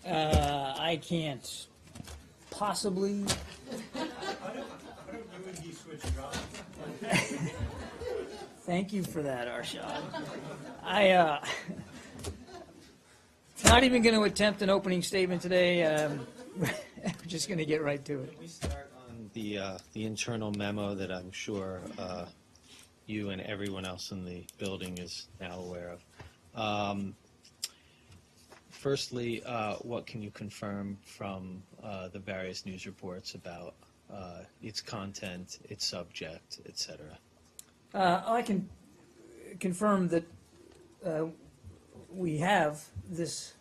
I can't possibly. Thank you for that, Arshad. I'm not even going to attempt an opening statement today. We're just going to get right to it. Can we start on the internal memo that I'm sure you and everyone else in the building is now aware of? Firstly, what can you confirm from the various news reports about its content, its subject, etc.? I can confirm that we have this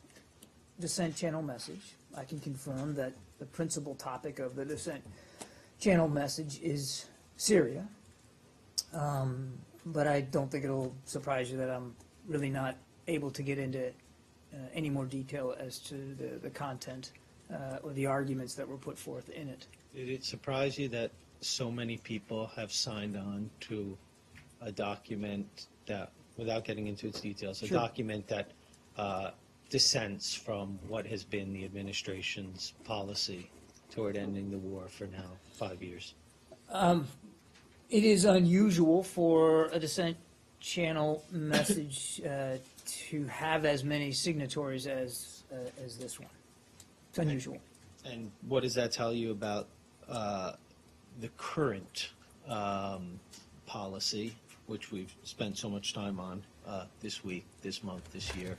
dissent channel message. I can confirm that the principal topic of the dissent channel message is Syria. But I don't think it'll surprise you that I'm really not able to get into any more detail as to the content or the arguments that were put forth in it. Did it surprise you that so many people have signed on to a document that, without getting into its details, a Sure. document that dissents from what has been the administration's policy toward ending the war for now 5 years? It is unusual for a dissent channel message to have as many signatories as this one. It's unusual. And what does that tell you about the current policy, which we've spent so much time on this week, this month, this year,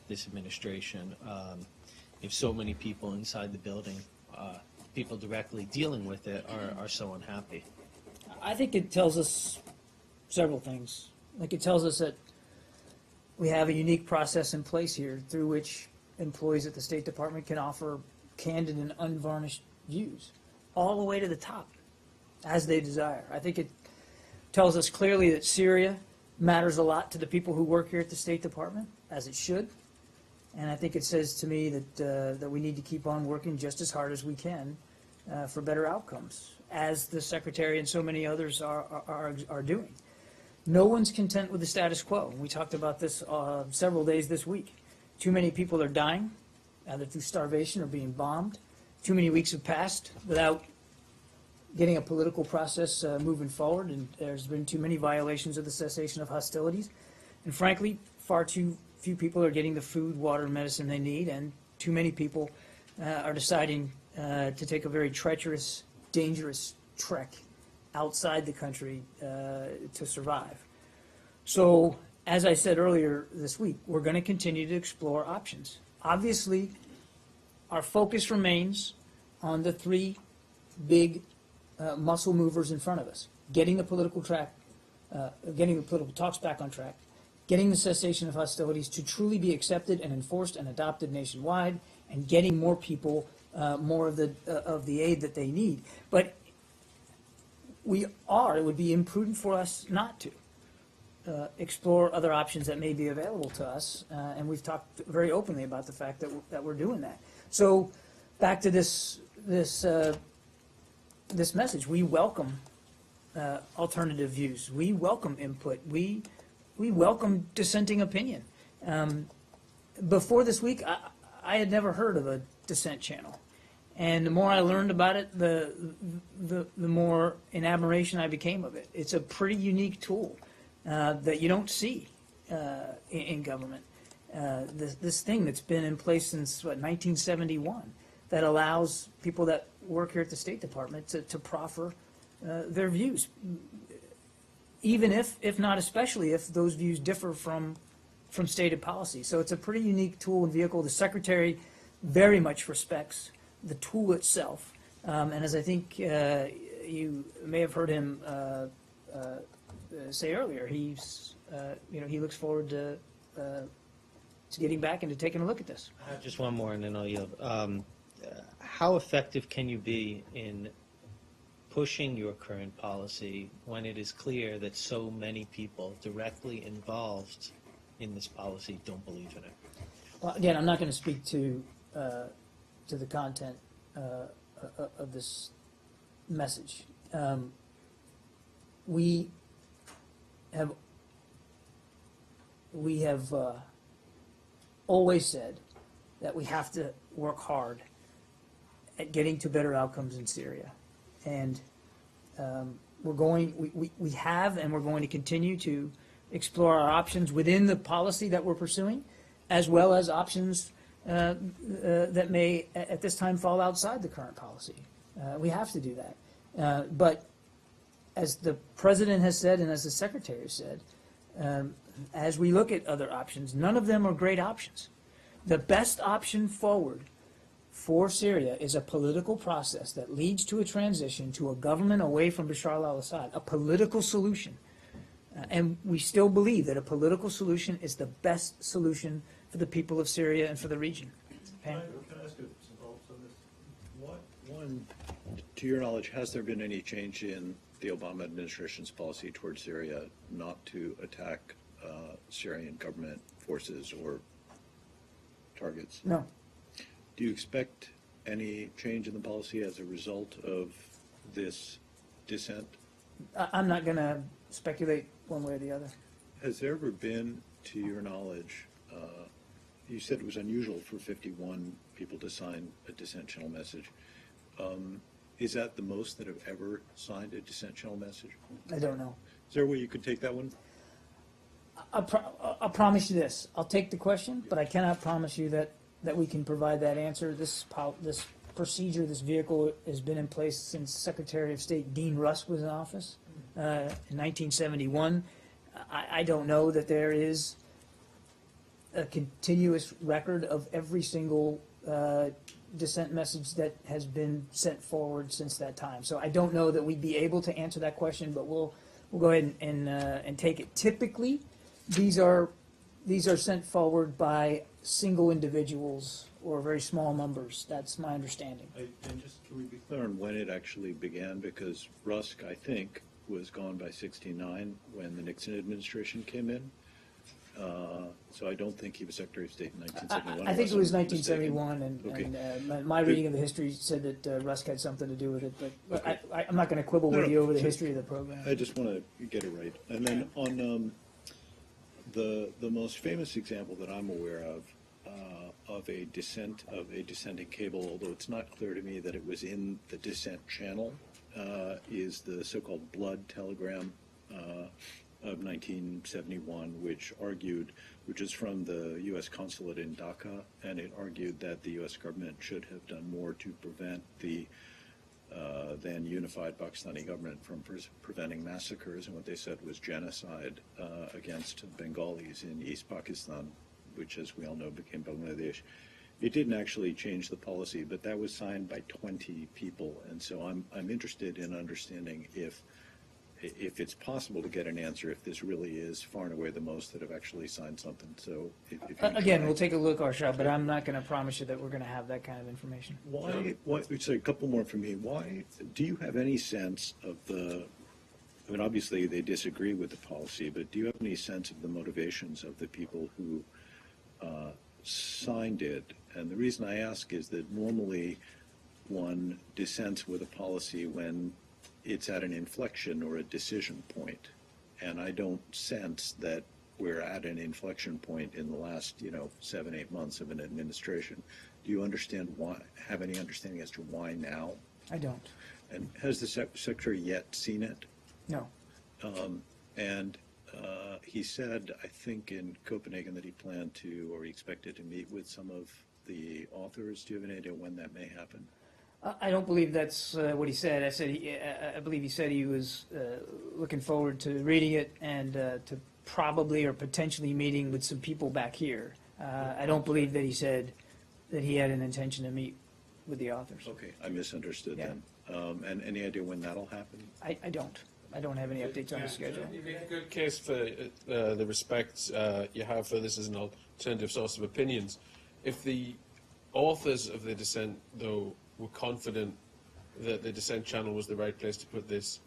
this administration? If so many people inside the building, people directly dealing with it, are so unhappy? I think it tells us several things. Like, it tells us that we have a unique process in place here through which employees at the State Department can offer candid and unvarnished views all the way to the top as they desire. I think it tells us clearly that Syria matters a lot to the people who work here at the State Department, as it should. And I think it says to me that we need to keep on working just as hard as we can for better outcomes, as the Secretary and so many others are doing. No one's content with the status quo. We talked about this several days this week. Too many people are dying, either through starvation or being bombed. Too many weeks have passed without getting a political process moving forward, and there's been too many violations of the cessation of hostilities. And frankly, far too few people are getting the food, water, and medicine they need, and too many people are deciding to take a very treacherous, dangerous trek outside the country to survive. So, as I said earlier this week, we're going to continue to explore options. Obviously, our focus remains on the three big muscle movers in front of us: getting the political talks back on track, getting the cessation of hostilities to truly be accepted and enforced and adopted nationwide, and getting more people more of the aid that they need. But it would be imprudent for us not to explore other options that may be available to us, and we've talked very openly about the fact that we're doing that. So, back to this message: we welcome alternative views. We welcome input. We welcome dissenting opinion. Before this week, I had never heard of a dissent channel. And the more I learned about it, the more in admiration I became of it. It's a pretty unique tool that you don't see in government. This thing that's been in place since, 1971, that allows people that work here at the State Department to proffer their views, even if not especially if those views differ from stated policy. So it's a pretty unique tool and vehicle. The Secretary very much respects the tool itself, and as I think you may have heard him say earlier, he looks forward to getting back and to taking a look at this. Just one more, and then I'll yield. How effective can you be in pushing your current policy when it is clear that so many people directly involved in this policy don't believe in it? Well, again, I'm not going to speak to the content of this message. We have always said that we have to work hard at getting to better outcomes in Syria. And we have and we're going to continue to explore our options within the policy that we're pursuing, as well as options that may at this time fall outside the current policy. We have to do that. But as the President has said and as the Secretary said, as we look at other options, none of them are great options. The best option forward for Syria is a political process that leads to a transition to a government away from Bashar al-Assad, a political solution. And we still believe that a political solution is the best solution for the people of Syria and for the region. Pam? Can I ask you some thoughts on this? One, to your knowledge, has there been any change in the Obama administration's policy towards Syria not to attack Syrian government forces or targets? No. Do you expect any change in the policy as a result of this dissent? I'm not going to speculate one way or the other. Has there ever been, to your knowledge, you said it was unusual for 51 people to sign a dissent channel message. Is that the most that have ever signed a dissent channel message? I don't know. Is there a way you could take that one? I'll promise you this. I'll take the question, but I cannot promise you that we can provide that answer. This procedure, this vehicle has been in place since Secretary of State Dean Rusk was in office in 1971. I don't know that there is a continuous record of every single dissent message that has been sent forward since that time. So I don't know that we'd be able to answer that question, but we'll go ahead and take it. Typically, these are sent forward by single individuals or very small numbers. That's my understanding. And just can we be clear on when it actually began? Because Rusk, I think, was gone by '69 when the Nixon administration came in. So I don't think he was Secretary of State in 1971. I think it was 1971, Okay. and my reading of the history said that Rusk had something to do with it, but okay. I'm not going to quibble with you over the history of the program. I just want to get it right. And then on the most famous example that I'm aware of a dissenting cable, although it's not clear to me that it was in the dissent channel, is the so-called Blood Telegram of 1971, which is from the U.S. consulate in Dhaka, and it argued that the U.S. government should have done more to prevent the then unified Pakistani government from preventing massacres, and what they said was genocide against Bengalis in East Pakistan, which, as we all know, became Bangladesh. It didn't actually change the policy, but that was signed by 20 people, and so I'm interested in understanding if it's possible to get an answer if this really is far and away the most that have actually signed something. So if again, we'll take a look, Arshad, but I'm not going to promise you that we're going to have that kind of information. Why? So a couple more from me. Why do you have any sense of the? I mean, obviously they disagree with the policy, but do you have any sense of the motivations of the people who signed it? And the reason I ask is that normally one dissents with a policy when it's at an inflection or a decision point, and I don't sense that we're at an inflection point in the last 7-8 months of an administration. Do you understand why? Have any understanding as to why now? I don't. And has the Secretary yet seen it? No. And he said, I think in Copenhagen, that he planned to, or he expected to meet with some of the authors. Do you have any idea when that may happen? I don't believe that's what he said. I believe he said he was looking forward to reading it and to probably or potentially meeting with some people back here. I don't believe that he said that he had an intention to meet with the authors. Okay, I misunderstood then. And any idea when that'll happen? I don't. I don't have any updates on the schedule. You make a good case for the respect you have for this as an alternative source of opinions. If the authors of the dissent, though, were confident that the dissent channel was the right place to put this,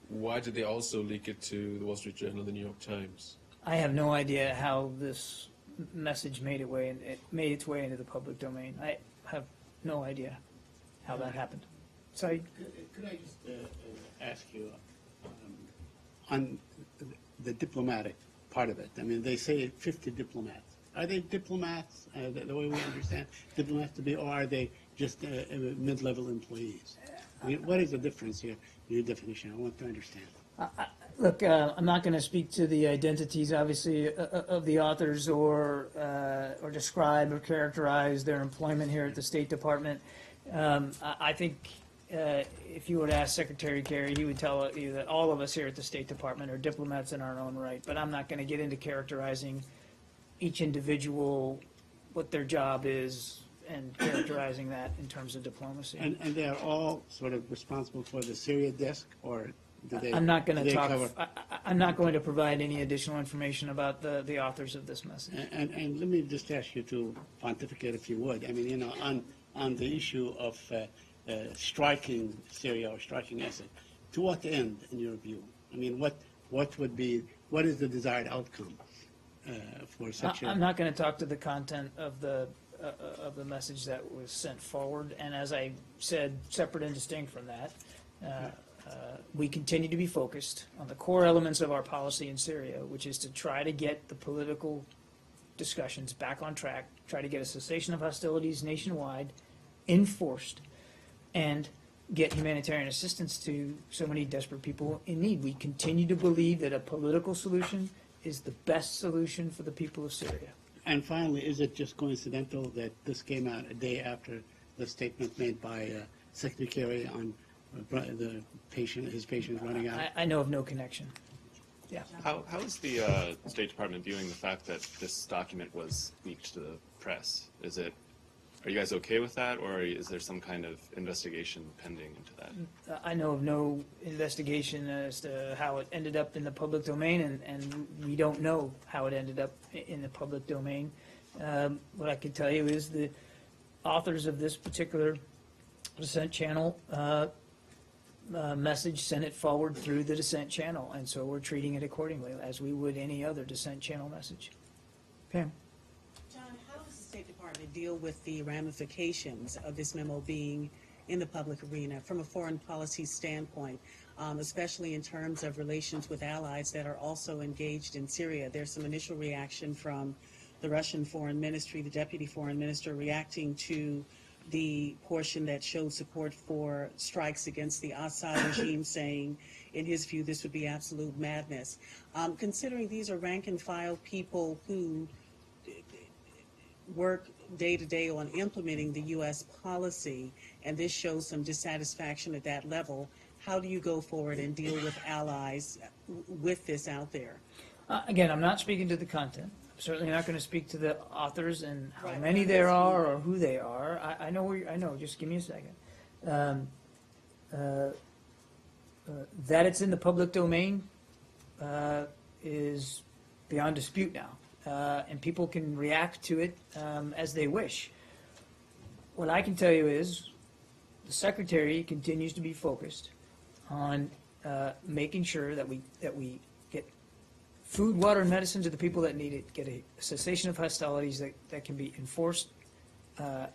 why did they also leak it to the Wall Street Journal and the New York Times? I have no idea how this message made its way into the public domain. I have no idea how that happened. Sorry? Could I just ask you on the diplomatic part of it? I mean, they say 50 diplomats. Are they diplomats, the way we understand diplomats to be, or are they just mid-level employees? I mean, what is the difference here in your definition? I want to understand. Look, I'm not going to speak to the identities, obviously, of the authors or describe or characterize their employment here at the State Department. I think if you were to ask Secretary Kerry, he would tell you that all of us here at the State Department are diplomats in our own right. But I'm not going to get into characterizing each individual, what their job is, and characterizing that in terms of diplomacy. And they are all sort of responsible for the Syria desk, or do they? I'm not going do to they talk. cover- I'm not going to provide any additional information about the authors of this message. And let me just ask you to pontificate, if you would. I mean, you know, on the issue of striking Syria or striking Assad, to what end, in your view? I mean, what is the desired outcome for such a? I'm not going to talk to the content of the message that was sent forward. And as I said, separate and distinct from that, we continue to be focused on the core elements of our policy in Syria, which is to try to get the political discussions back on track, try to get a cessation of hostilities nationwide enforced, and get humanitarian assistance to so many desperate people in need. We continue to believe that a political solution is the best solution for the people of Syria. And finally, is it just coincidental that this came out a day after the statement made by Secretary Kerry on his patient running out? I know of no connection. Yeah. How is the State Department viewing the fact that this document was leaked to the press? Are you guys okay with that, or is there some kind of investigation pending into that? I know of no investigation as to how it ended up in the public domain, and we don't know how it ended up in the public domain. What I can tell you is the authors of this particular dissent channel message sent it forward through the dissent channel, and so we're treating it accordingly, as we would any other dissent channel message. Pam? John, how does the State Department deal with the ramifications of this memo being in the public arena from a foreign policy standpoint, especially in terms of relations with allies that are also engaged in Syria? There's some initial reaction from the Russian Foreign Ministry, the Deputy Foreign Minister, reacting to the portion that showed support for strikes against the Assad regime, saying, in his view, this would be absolute madness. Considering these are rank-and-file people who work day to day on implementing the U.S. policy, and this shows some dissatisfaction at that level, how do you go forward and deal with allies with this out there? Again, I'm not speaking to the content. I'm certainly not going to speak to the authors and how Right. many there are or who they are. I know. I know. Just give me a second. That it's in the public domain is beyond dispute now, and people can react to it as they wish. What I can tell you is the Secretary continues to be focused on making sure that we get food, water, and medicine to the people that need it, get a cessation of hostilities that can be enforced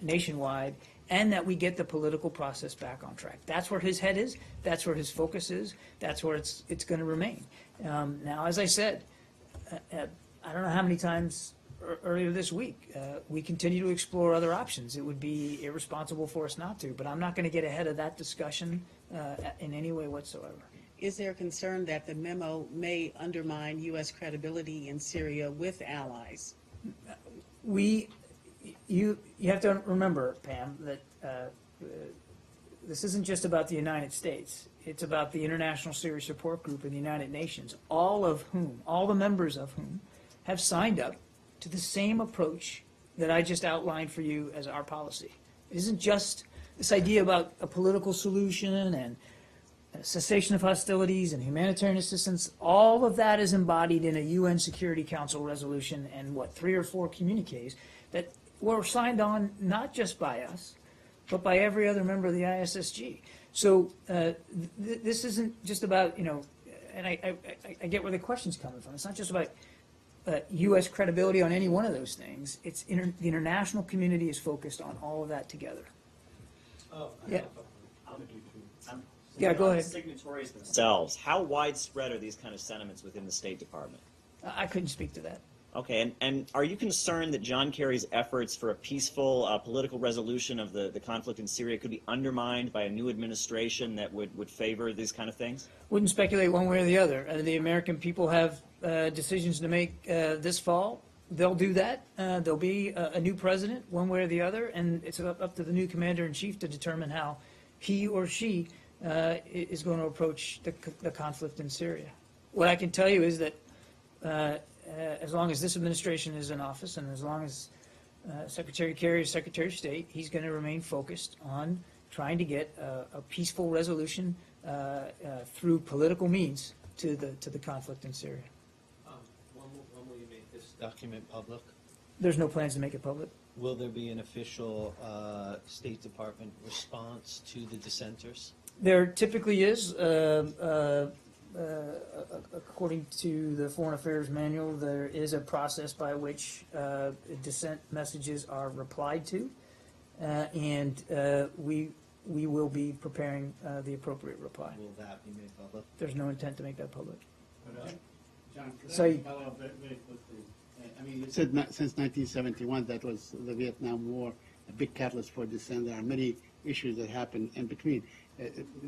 nationwide, and that we get the political process back on track. That's where his head is. That's where his focus is. That's where it's going to remain. Now, as I said, I don't know how many times earlier this week, we continue to explore other options. It would be irresponsible for us not to, but I'm not going to get ahead of that discussion in any way whatsoever. Is there a concern that the memo may undermine U.S. credibility in Syria with allies? You have to remember, Pam, that this isn't just about the United States. It's about the International Syria Support Group and the United Nations, all the members of whom have signed up to the same approach that I just outlined for you as our policy. It isn't just this idea about a political solution and cessation of hostilities and humanitarian assistance. All of that is embodied in a UN Security Council resolution and 3 or 4 communiques that were signed on not just by us, but by every other member of the ISSG. So this isn't just about, and I get where the question's coming from. It's not just about U.S. credibility on any one of those things. It's the international community is focused on all of that together. Yeah. Yeah, go ahead. Signatories themselves, how widespread are these kind of sentiments within the State Department? I couldn't speak to that. Okay, and are you concerned that John Kerry's efforts for a peaceful political resolution of the conflict in Syria could be undermined by a new administration that would favor these kind of things? Wouldn't speculate one way or the other. The American people have decisions to make this fall. They'll do that. There'll be a new president, one way or the other, and it's up to the new commander-in-chief to determine how he or she is going to approach the conflict in Syria. What I can tell you is that as long as this administration is in office and as long as Secretary Kerry is Secretary of State, he's going to remain focused on trying to get a peaceful resolution through political means to the conflict in Syria. When will you make this document public? There's no plans to make it public. Will there be an official State Department response to the dissenters? There typically is, according to the Foreign Affairs Manual, there is a process by which dissent messages are replied to, and we will be preparing the appropriate reply. Will that be made public? There's no intent to make that public. John, could So I follow up very quickly? I mean, you said since 1971 that was the Vietnam War, a big catalyst for dissent. There are many issues that happened in between.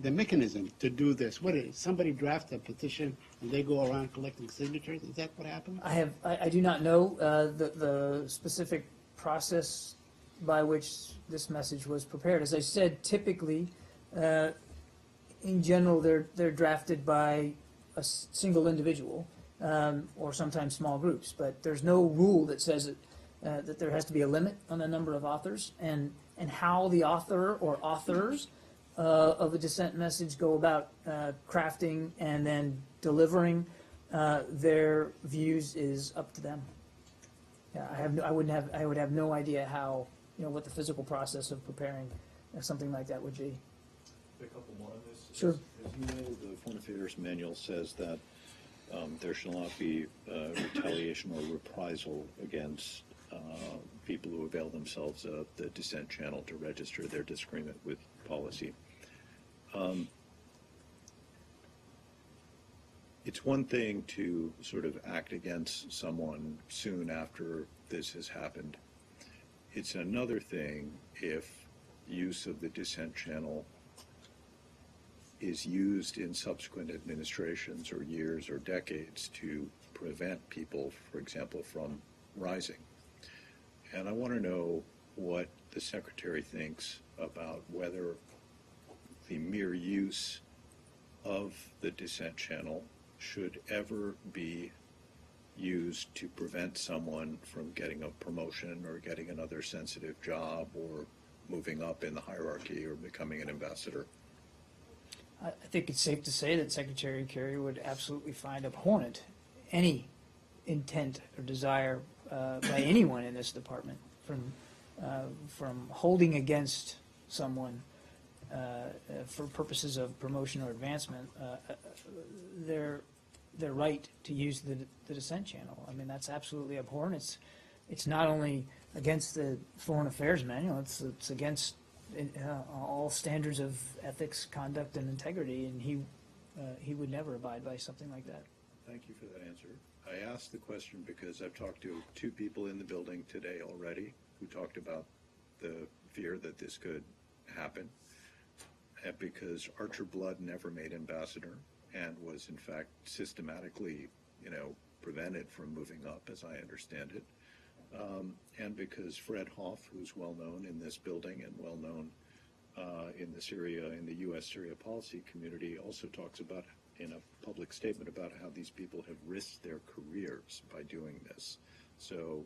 The mechanism to do this, what is somebody draft a petition and they go around collecting signatures? Is that what happened? I do not know the specific process by which this message was prepared. As I said, typically, in general, they're drafted by a single individual or sometimes small groups. But there's no rule that says that there has to be a limit on the number of authors and how the author or authors of a dissent message go about crafting and then delivering their views is up to them. Yeah, I would have no idea how, what the physical process of preparing something like that would be. A couple more on this. Sure. As you know, the Foreign Affairs Manual says that there shall not be retaliation or reprisal against people who avail themselves of the dissent channel to register their disagreement with policy. It's one thing to sort of act against someone soon after this has happened. It's another thing if use of the dissent channel is used in subsequent administrations or years or decades to prevent people, for example, from rising. And I want to know what the Secretary thinks about whether the mere use of the dissent channel should ever be used to prevent someone from getting a promotion or getting another sensitive job or moving up in the hierarchy or becoming an ambassador. I think it's safe to say that Secretary Kerry would absolutely find abhorrent any intent or desire by anyone in this department from holding against someone for purposes of promotion or advancement their right to use the dissent channel. I mean, that's absolutely abhorrent. It's not only against the Foreign Affairs Manual, it's against all standards of ethics, conduct, and integrity, and he would never abide by something like that. Thank you for that answer. I asked the question because I've talked to two people in the building today already who talked about the fear that this could happen, and because Archer Blood never made ambassador and was in fact systematically, prevented from moving up, as I understand it. And because Fred Hoff, who's well known in this building and well known in the U.S. Syria policy community, also talks about in a public statement about how these people have risked their careers by doing this. So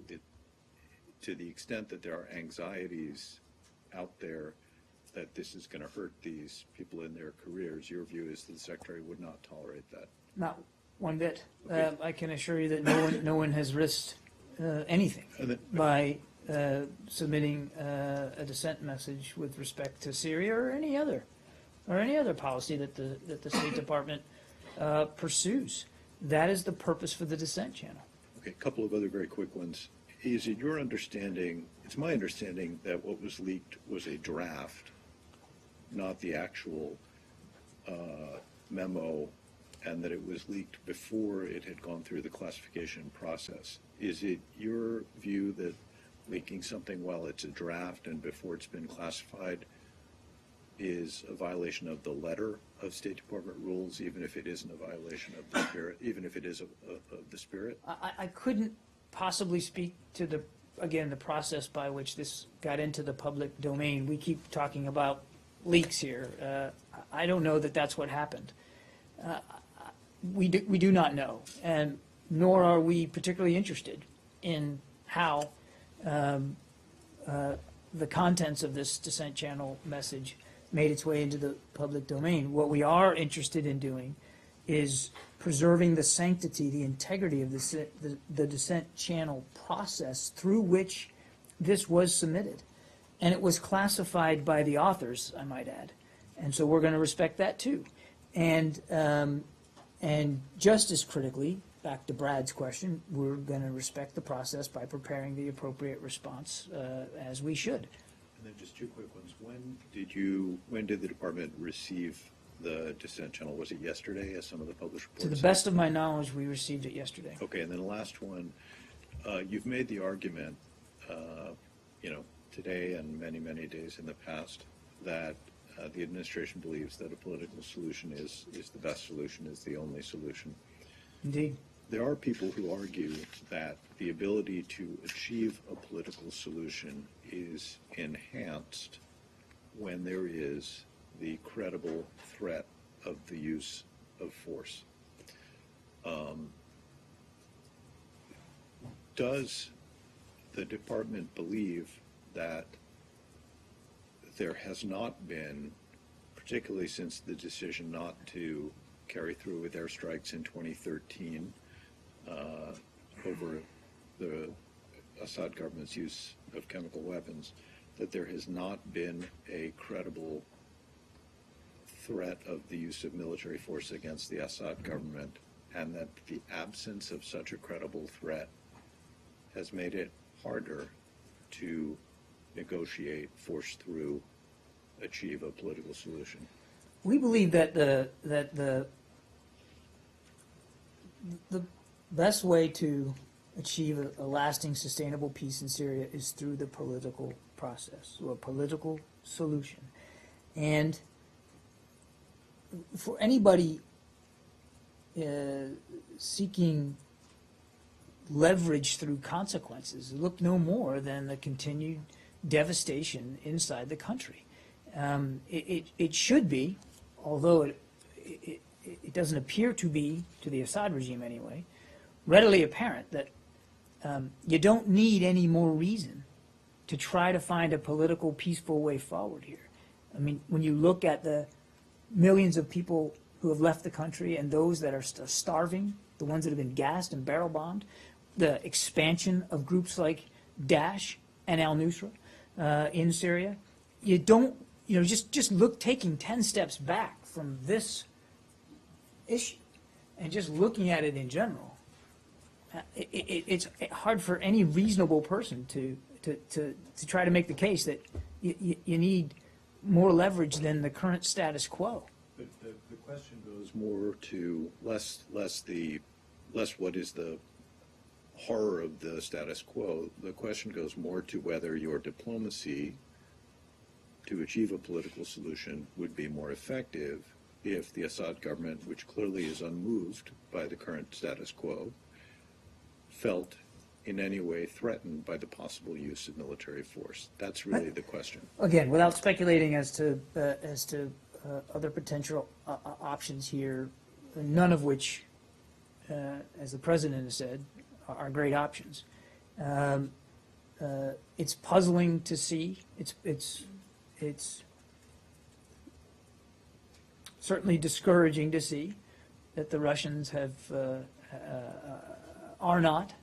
to the extent that there are anxieties out there that this is going to hurt these people in their careers, your view is that the Secretary would not tolerate that? Not one bit. Okay. I can assure you that no one has risked anything by submitting a dissent message with respect to Syria or any other policy that the State Department pursues. That is the purpose for the dissent channel. Okay, a couple of other very quick ones. Is it your understanding, it's my understanding that what was leaked was a draft, not the actual memo and that it was leaked before it had gone through the classification process. Is it your view that leaking something while it's a draft and before it's been classified is a violation of the letter of State Department rules, even if it isn't a violation of the spirit, even if it is of the spirit? I couldn't possibly speak to the, again, the process by which this got into the public domain. We keep talking about leaks here. I don't know that that's what happened. We do not know, and nor are we particularly interested in how the contents of this dissent channel message made its way into the public domain. What we are interested in doing is preserving the sanctity, the integrity of the dissent channel process through which this was submitted. And it was classified by the authors, I might add. And so we're going to respect that too. And just as critically, back to Brad's question, we're going to respect the process by preparing the appropriate response as we should. And then just two quick ones. When did the department receive the dissent channel? Was it yesterday, as some of the published reports To the said? best of my knowledge, we received it yesterday. Okay, and then the last one, you've made the argument, today and many, many days in the past, that the administration believes that a political solution is the best solution, is the only solution. Indeed. There are people who argue that the ability to achieve a political solution is enhanced when there is the credible threat of the use of force. Does the department believe that there has not been, particularly since the decision not to carry through with airstrikes in 2013 over the Assad government's use of chemical weapons, that there has not been a credible threat of the use of military force against the Assad government, and that the absence of such a credible threat has made it harder to negotiate, force through, achieve a political solution? We believe that the best way to achieve a lasting, sustainable peace in Syria is through the political process, or a political solution. And for anybody seeking leverage through consequences, look no more than the continued devastation inside the country. It should be, although it doesn't appear to be, to the Assad regime anyway, readily apparent that you don't need any more reason to try to find a political, peaceful way forward here. I mean, when you look at the millions of people who have left the country and those that are starving, the ones that have been gassed and barrel bombed, the expansion of groups like Daesh and al-Nusra in Syria, you don't, just look, taking 10 steps back from this issue and just looking at it in general, it's hard for any reasonable person to try to make the case that you need more leverage than the current status quo. But the question goes more to less what is the horror of the status quo. The question goes more to whether your diplomacy to achieve a political solution would be more effective if the Assad government, which clearly is unmoved by the current status quo, felt in any way threatened by the possible use of military force. That's really the question. Again, without speculating as to other potential options here, none of which, as the president has said, are great options. It's puzzling to see. It's certainly discouraging to see that the Russians are not,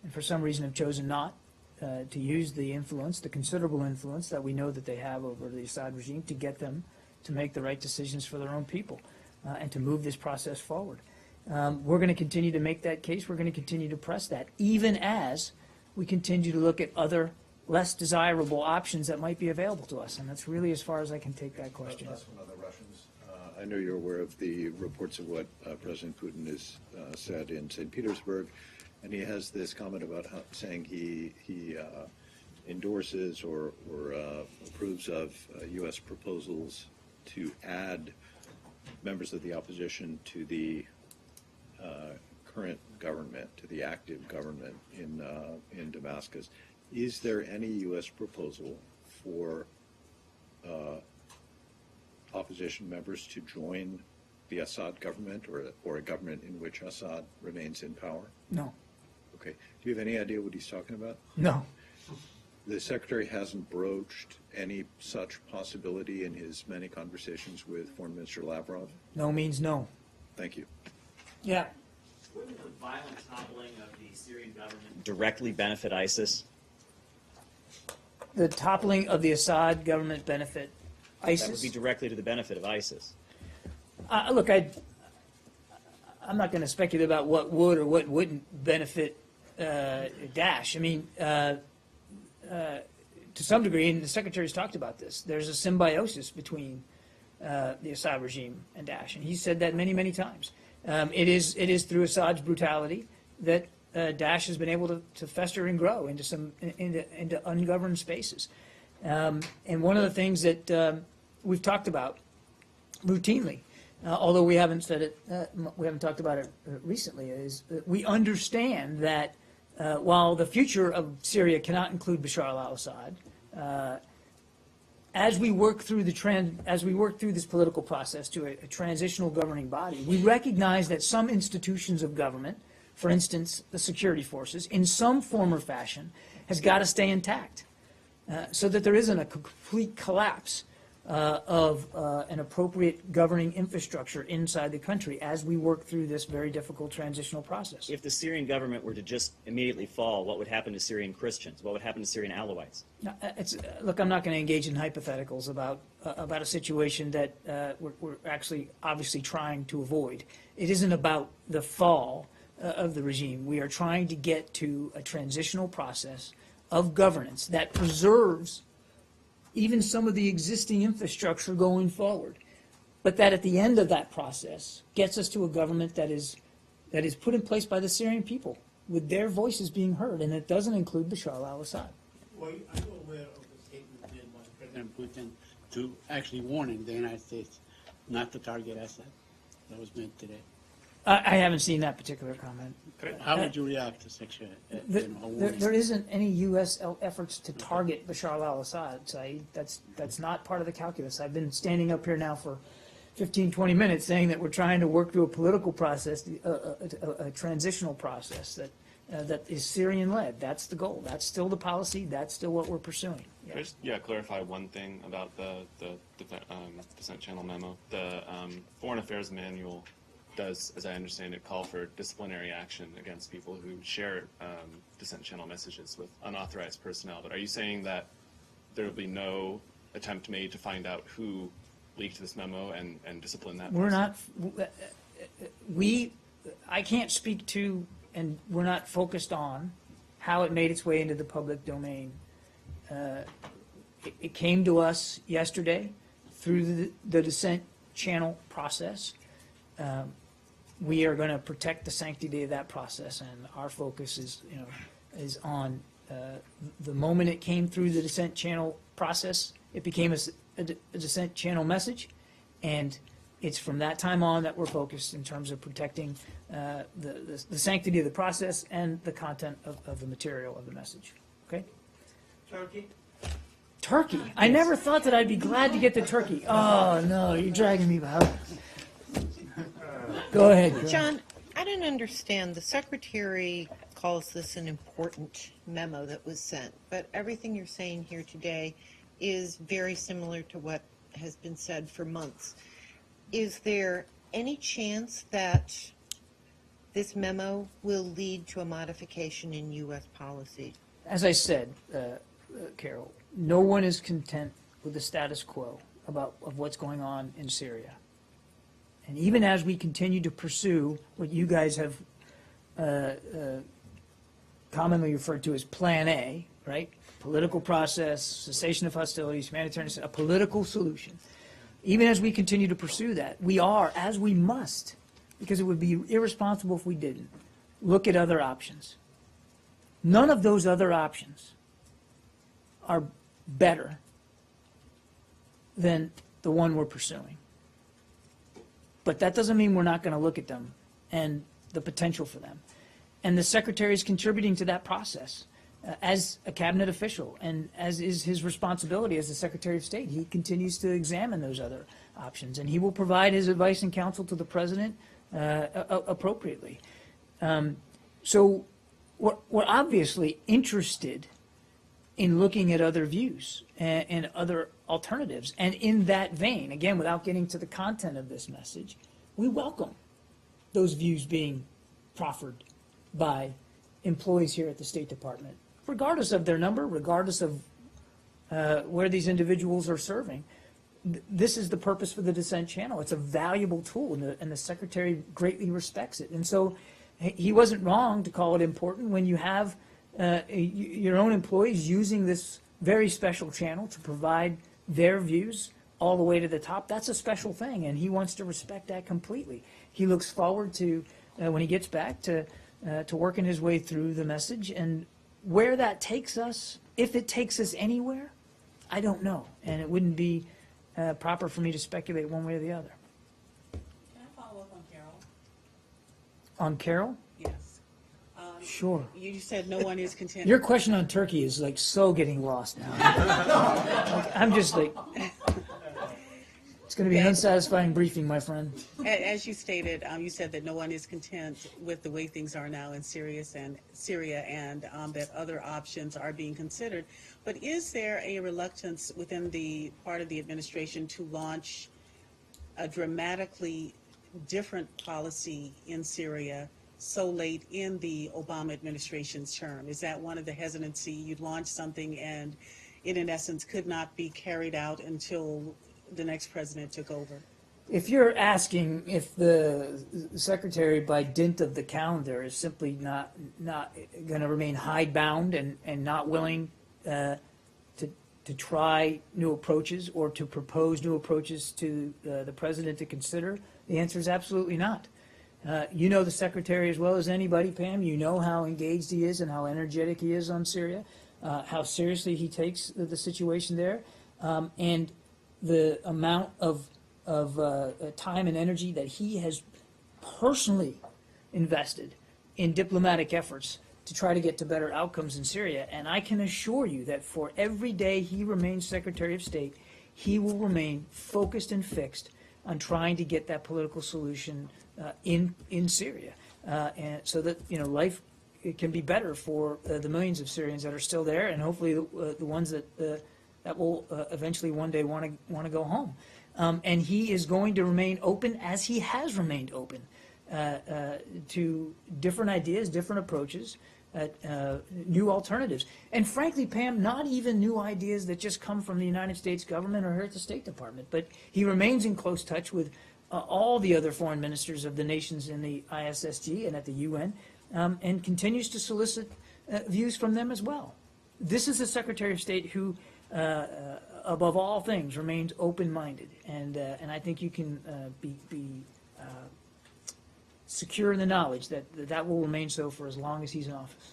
and for some reason have chosen not, to use the influence, the considerable influence that we know that they have over the Assad regime, to get them to make the right decisions for their own people and to move this process forward. We're going to continue to make that case. We're going to continue to press that, even as we continue to look at other less desirable options that might be available to us. And that's really as far as I can take that question. Last one on the Russians. I know you're aware of the reports of what President Putin has said in St. Petersburg, and he has this comment about saying he endorses or approves of U.S. proposals to add members of the opposition to the current government, to the active government in Damascus. Is there any U.S. proposal for opposition members to join the Assad government or a government in which Assad remains in power? No, Okay. Do you have any idea what he's talking about? no. The Secretary hasn't broached any such possibility in his many conversations with Foreign Minister Lavrov? No means no. Thank you. Yeah. Wouldn't the violent toppling of the Syrian government directly benefit ISIS? The toppling of the Assad government benefit That would ISIS. be directly to the benefit of ISIS. Look, I'm not going to speculate about what would or what wouldn't benefit Daesh. I mean, to some degree, and the Secretary's talked about this, there's a symbiosis between the Assad regime and Daesh, and he's said that many, many times. It is through Assad's brutality that Daesh has been able to fester and grow into ungoverned spaces. And one of the things that we've talked about routinely, although we haven't said it, we haven't talked about it recently, is that we understand that while the future of Syria cannot include Bashar al-Assad, as we work through this political process to a transitional governing body, we recognize that some institutions of government, for instance, the security forces, in some form or fashion, has got to stay intact, so that there isn't a complete collapse of an appropriate governing infrastructure inside the country as we work through this very difficult transitional process. If the Syrian government were to just immediately fall, what would happen to Syrian Christians? What would happen to Syrian Alawites? No, look, I'm not going to engage in hypotheticals about a situation that we're actually obviously trying to avoid. It isn't about the fall of the regime. We are trying to get to a transitional process of governance that preserves even some of the existing infrastructure going forward, but that at the end of that process gets us to a government that is put in place by the Syrian people, with their voices being heard, and it doesn't include Bashar al-Assad. Well, are you aware of the statement made by President Putin to actually warning the United States not to target Assad that was made today? I haven't seen that particular comment. How would you react to such a warning? There isn't any U.S. efforts to target Bashar al-Assad, Saeed. That's not part of the calculus. I've been standing up here now for 15, 20 minutes saying that we're trying to work through a political process, a transitional process that is Syrian-led. That's the goal. That's still the policy. That's still what we're pursuing. Can I just clarify one thing about the Dissent Channel memo? The Foreign Affairs Manual does, as I understand it, call for disciplinary action against people who share Dissent Channel messages with unauthorized personnel. But are you saying that there will be no attempt made to find out who leaked this memo and discipline that We're person? not, I can't speak to, and we're not focused on how it made its way into the public domain. It came to us yesterday through the Dissent Channel process. We are going to protect the sanctity of that process, and our focus is on the moment it came through the Dissent Channel process. It became a Dissent Channel message, and it's from that time on that we're focused in terms of protecting the sanctity of the process and the content of the material of the message. Okay? Turkey. I never thought that I'd be glad to get to Turkey. Oh no, you're dragging me out. Go ahead. John, I don't understand. The Secretary calls this an important memo that was sent, but everything you're saying here today is very similar to what has been said for months. Is there any chance that this memo will lead to a modification in U.S. policy? As I said, Carol, no one is content with the status quo of what's going on in Syria. And even as we continue to pursue what you guys have commonly referred to as Plan A, right? Political process, cessation of hostilities, humanitarian, a political solution. even as we continue to pursue that, we are, as we must, because it would be irresponsible if we didn't, look at other options. None of those other options are better than the one we're pursuing. But that doesn't mean we're not going to look at them and the potential for them. And the Secretary is contributing to that process as a cabinet official, and as is his responsibility as the Secretary of State. He continues to examine those other options, and he will provide his advice and counsel to the President appropriately. So we're obviously interested in looking at other views and other alternatives. And in that vein, again, without getting to the content of this message, we welcome those views being proffered by employees here at the State Department, regardless of their number, regardless of where these individuals are serving. This is the purpose for the dissent channel. It's a valuable tool, and the Secretary greatly respects it. And so he wasn't wrong to call it important when you have your own employees using this very special channel to provide their views all the way to the top. That's a special thing, and he wants to respect that completely. He looks forward to, when he gets back, to working his way through the message. And where that takes us, if it takes us anywhere, I don't know. And it wouldn't be proper for me to speculate one way or the other. Can I follow up on Carol? On Carol? Yes. Sure. You said no one is content. Your question on Turkey is like so getting lost now. Like, I'm just like, it's going to be an unsatisfying briefing, my friend. As you stated, you said that no one is content with the way things are now in Syria, and that other options are being considered. But is there a reluctance within the part of the administration to launch a dramatically different policy in Syria so late in the Obama administration's term? Is that one of the hesitancy? You'd launch something and it, in essence, could not be carried out until the next president took over? If you're asking if the Secretary, by dint of the calendar, is simply not going to remain hidebound and not willing to try new approaches or to propose new approaches to the President to consider, the answer is absolutely not. You know the Secretary as well as anybody, Pam. You know how engaged he is and how energetic he is on Syria, how seriously he takes the situation there, and the amount of time and energy that he has personally invested in diplomatic efforts to try to get to better outcomes in Syria. And I can assure you that for every day he remains Secretary of State, he will remain focused and fixed on trying to get that political solution in Syria, and so that life can be better for the millions of Syrians that are still there, and hopefully the ones that will eventually one day want to go home. And he is going to remain open, as he has remained open, to different ideas, different approaches, new alternatives. And frankly, Pam, not even new ideas that just come from the United States government or here at the State Department, but he remains in close touch with all the other foreign ministers of the nations in the ISSG and at the UN, and continues to solicit views from them as well. This is a Secretary of State who, above all things, remains open-minded, and I think you can be secure in the knowledge that will remain so for as long as he's in office.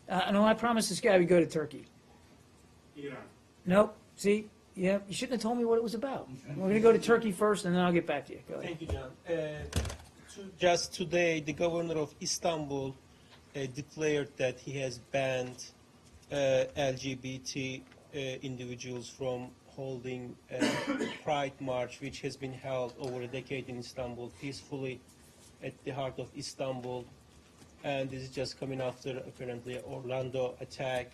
And I promised this guy we'd go to Turkey. Iran. Nope. See? Yeah, you shouldn't have told me what it was about. We're going to go to Turkey first, and then I'll get back to you. Go ahead. Thank you, John. Just today, the governor of Istanbul declared that he has banned LGBT individuals from holding a Pride March, which has been held over a decade in Istanbul peacefully at the heart of Istanbul. And this is just coming after, apparently, Orlando attack.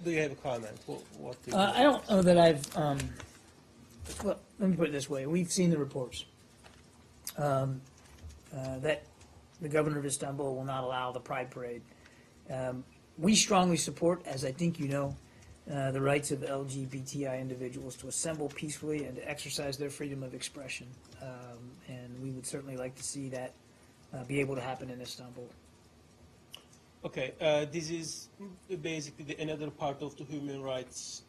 Do you have a comment? What do you I don't know that I've, well, let me put it this way. We've seen the reports that the governor of Istanbul will not allow the Pride Parade. We strongly support, as I think you know, the rights of LGBTI individuals to assemble peacefully and to exercise their freedom of expression. And we would certainly like to see that be able to happen in Istanbul. Okay, this is basically another part of the human rights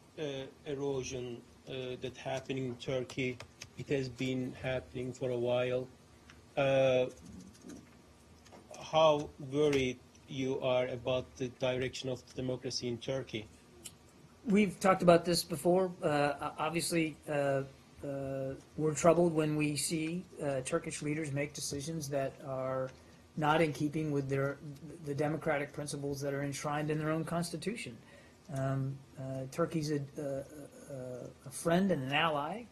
erosion that happening in Turkey. It has been happening for a while. How worried you are about the direction of democracy in Turkey? We've talked about this before. Obviously, we're troubled when we see Turkish leaders make decisions that are not in keeping with the democratic principles that are enshrined in their own constitution. Turkey's a friend and an ally.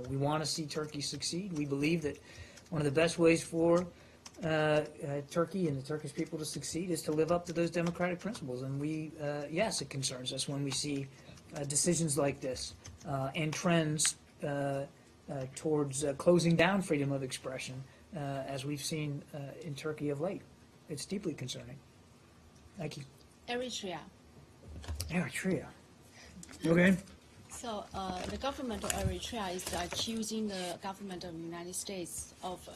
We want to see Turkey succeed. We believe that one of the best ways for Turkey and the Turkish people to succeed is to live up to those democratic principles. And yes, it concerns us when we see decisions like this and trends towards closing down freedom of expression, as we've seen in Turkey of late. It's deeply concerning. Thank you. Eritrea. Eritrea. Okay. So the government of Eritrea is accusing the government of the United States of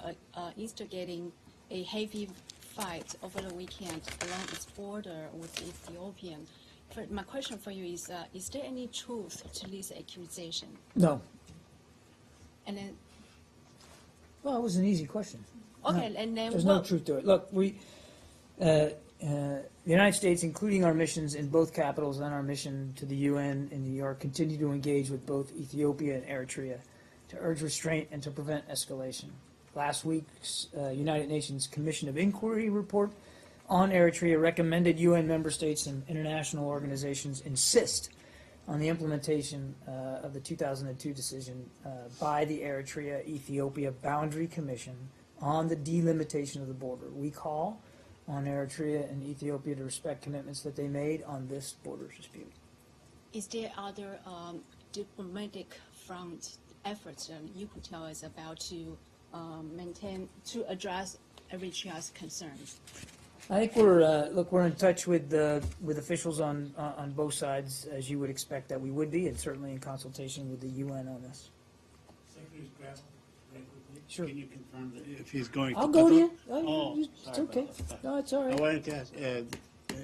instigating a heavy fight over the weekend along its border with Ethiopia. My question for you is there any truth to this accusation? No. And then, Well, it was an easy question. okay, No, and then there's no truth to it. Look, the United States, including our missions in both capitals and our mission to the UN in New York, continue to engage with both Ethiopia and Eritrea to urge restraint and to prevent escalation. Last week's United Nations Commission of Inquiry report on Eritrea recommended UN member states and international organizations insist on the implementation of the 2002 decision by the Eritrea-Ethiopia Boundary Commission on the delimitation of the border. We call on Eritrea and Ethiopia to respect commitments that they made on this border dispute. is there other diplomatic front efforts that you could tell us about to address Eritrea's concerns? I think we're in touch with officials on both sides, as you would expect that we would be, and certainly in consultation with the UN on this. Secretary Gravel, very quickly. Sure. Can you confirm that if he's going to I'll Qatar? go to you. It's sorry okay. about that. No, it's all I right. wanted to ask,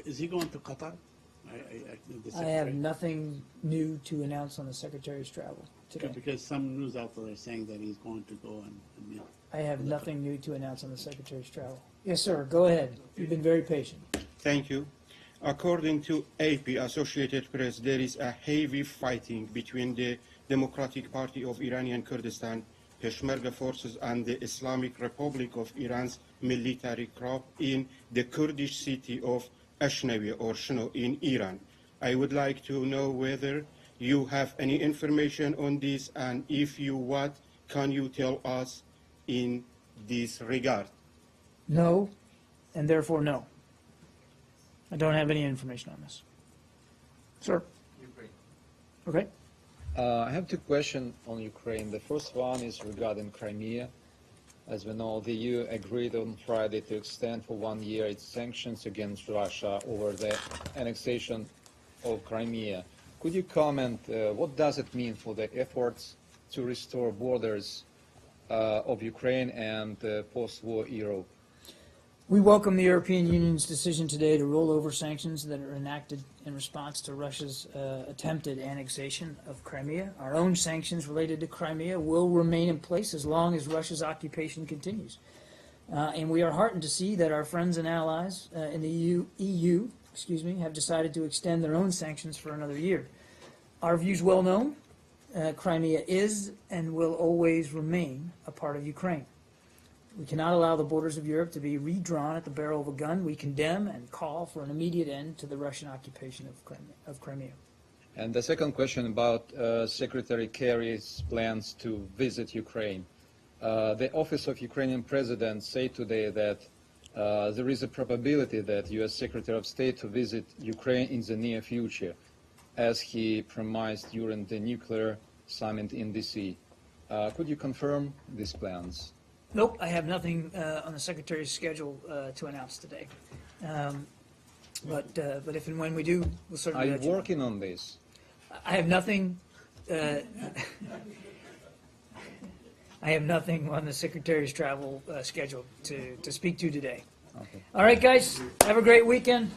is he going to Qatar? The I have secretary. nothing new to announce on the Secretary's travel today. Because some news out there are saying that he's going to go and meet. I have nothing new to announce on the Secretary's travel. Yes, sir. Go ahead. You've been very patient. Thank you. According to AP, Associated Press, there is a heavy fighting between the Democratic Party of Iranian Kurdistan, Peshmerga forces, and the Islamic Republic of Iran's military corps in the Kurdish city of Ashnawi or Shno in Iran. I would like to know whether you have any information on this, and if you what can you tell us in this regard? No, and therefore no. I don't have any information on this. Sir? Okay. I have two questions on Ukraine. The first one is regarding Crimea. As we know, the EU agreed on Friday to extend for 1 year its sanctions against Russia over the annexation of Crimea. Could you comment, what does it mean for the efforts to restore borders of Ukraine and post-war Europe? We welcome the European Union's decision today to roll over sanctions that are enacted in response to Russia's attempted annexation of Crimea. Our own sanctions related to Crimea will remain in place as long as Russia's occupation continues. And we are heartened to see that our friends and allies in the EU have decided to extend their own sanctions for another year. Our view's well known. Crimea is and will always remain a part of Ukraine. We cannot allow the borders of Europe to be redrawn at the barrel of a gun. We condemn and call for an immediate end to the Russian occupation of Crimea. And the second question about Secretary Kerry's plans to visit Ukraine. The Office of Ukrainian President said today that there is a probability that U.S. Secretary of State to visit Ukraine in the near future, as he promised during the nuclear summit in D.C. Could you confirm these plans? Nope, I have nothing on the Secretary's schedule to announce today. But if and when we do, we'll Are certainly you let you know. working on this? I have nothing. I have nothing on the Secretary's travel schedule to speak to today. Okay. All right, guys, have a great weekend.